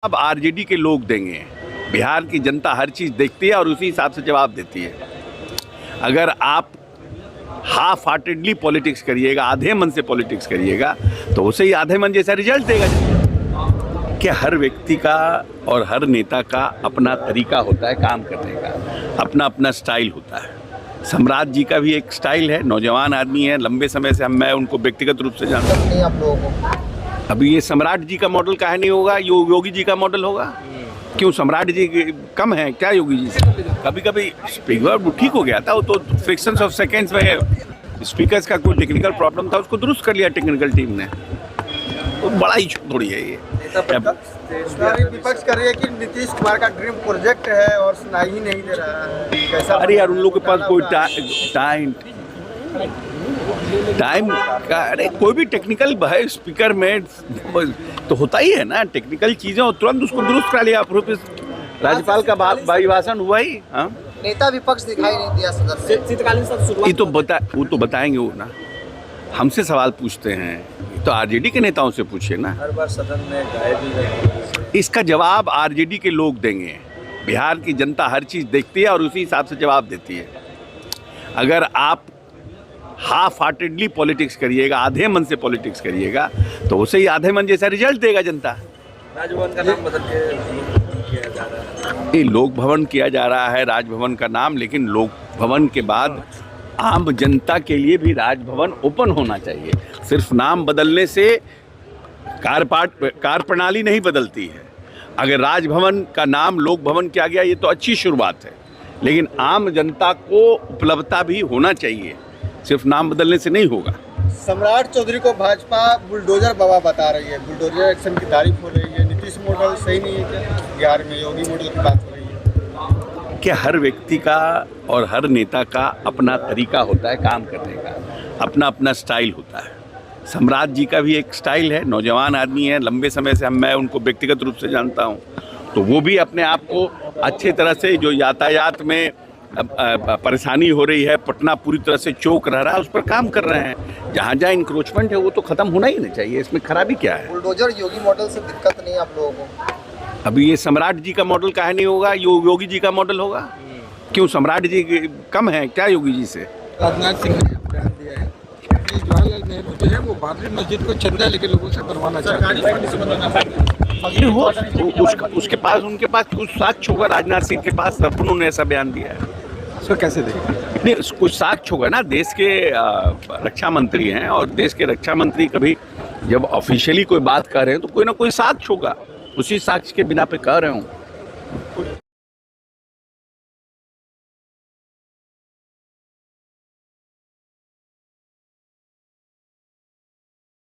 अब आरजेडी के लोग देंगे। बिहार की जनता हर चीज़ देखती है और उसी हिसाब से जवाब देती है। अगर आप हाफ हार्टेडली पॉलिटिक्स करिएगा, आधे मन से पॉलिटिक्स करिएगा, तो उसे ही आधे मन जैसा रिजल्ट देगा। कि हर व्यक्ति का और हर नेता का अपना तरीका होता है काम करने का, अपना अपना स्टाइल होता है। सम्राट जी का भी एक स्टाइल है, नौजवान आदमी है, लंबे समय से मैं उनको व्यक्तिगत रूप से जानता हूँ। नहीं आप लोगों को अभी ये सम्राट जी का मॉडल काहे नहीं होगा, योगी जी का मॉडल होगा? क्यों सम्राट जी कम है क्या योगी जी से? कभी कभी स्पीकर ठीक हो गया था, वो तो फ्रिक्शंस ऑफ सेकेंड्स में स्पीकर्स का कोई टेक्निकल प्रॉब्लम था, उसको दुरुस्त कर लिया टेक्निकल टीम ने। तो बड़ा इशू थोड़ी है ये। विपक्ष कर रही है कि नीतीश कुमार का ड्रीम प्रोजेक्ट है और सुनाई ही नहीं दे रहा है। कैसा? अरे यार, उन लोगों के पास कोई टाइम का, अरे कोई भी टेक्निकल है स्पीकर में तो होता ही है ना, टेक्निकल चीजें, और तुरंत उसको दुरुस्त करा लिया। राज्यपाल का भाषण हुआ ही। हाँ, नेता विपक्ष दिखाई नहीं दिया सदन से। शीतकालीन सत्र ये तो वो तो बताएंगे वो ना, हमसे सवाल पूछते हैं तो आरजेडी के नेताओं से पूछिए ना। हर बार सदन में गायब। इसका जवाब आरजेडी के लोग देंगे। बिहार की जनता हर चीज़ देखती है और उसी हिसाब से जवाब देती है। अगर आप हाफ हार्टेडली पॉलिटिक्स करिएगा, आधे मन से पॉलिटिक्स करिएगा, तो उसे ही आधे मन जैसा रिजल्ट देगा जनता। राजभवन का नाम बदल के किया जा रहा है। ये लोक भवन किया जा रहा है, राजभवन का नाम, लेकिन लोक भवन के बाद आम जनता के लिए भी राजभवन ओपन होना चाहिए। सिर्फ नाम बदलने से कार्य प्रणाली नहीं बदलती है। अगर राजभवन का नाम लोक भवन किया गया, ये तो अच्छी शुरुआत है, लेकिन आम जनता को उपलब्धता भी होना चाहिए, सिर्फ नाम बदलने से नहीं होगा। सम्राट चौधरी को भाजपा बुलडोजर बाबा बता रही है, बुलडोजर एक्शन की तारीफ हो रही है। नीतीश मॉडल सही नहीं है क्या? बिहार में योगी मॉडल की बात हो रही है। कि हर व्यक्ति का और हर नेता का अपना तरीका होता है काम करने का, अपना अपना स्टाइल होता है। सम्राट जी का भी एक स्टाइल है, नौजवान आदमी है, लंबे समय से मैं उनको व्यक्तिगत रूप से जानता हूँ, तो वो भी अपने आप को अच्छे तरह से, जो यातायात में परेशानी हो रही है, पटना पूरी तरह से चौक रह रहा है, उस पर काम कर रहे हैं। जहाँ जहाँ इंक्रोचमेंट है वो तो खत्म होना ही नहीं चाहिए, इसमें खराबी क्या है? बुलडोजर योगी मॉडल से दिक्कत नहीं आप लोगों को? अभी ये सम्राट जी का मॉडल काहे नहीं होगा, योगी जी का मॉडल होगा? क्यों सम्राट जी कम है क्या योगी जी से? राजनाथ सिंह ने बयान दिया है कि जवाहरलाल नेहरू जो है वो बाबरी मस्जिद को चंदा लेके लोगों से बनवाना चाहते हैं। उसके पास उनके पास कुछ साक्ष्य होगा, राजनाथ सिंह के पास, तब उन्होंने ऐसा बयान दिया है। इसको कैसे देखें? नहीं, कुछ साक्ष्य होगा ना, देश के रक्षा मंत्री हैं, और देश के रक्षा मंत्री कभी जब ऑफिशियली कोई बात कर रहे हैं तो कोई ना कोई साक्ष्य होगा, उसी साक्ष्य के बिना पे कह रहे हूँ।